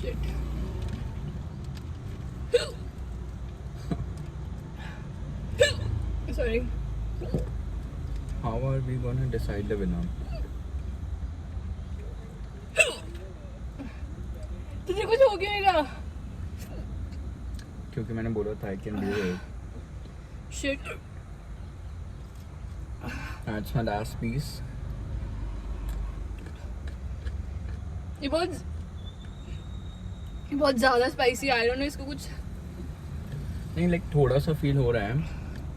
Shit. Sorry. How are we gonna decide the winner? तुझे कुछ हो क्यों नहीं रहा? क्योंकि मैंने बोला था I can do it. Shit. That's my last piece. ये बहुत ज़्यादा स्पाइसी. I don't know इसको कुछ. नहीं, like थोड़ा सा फील हो रहा है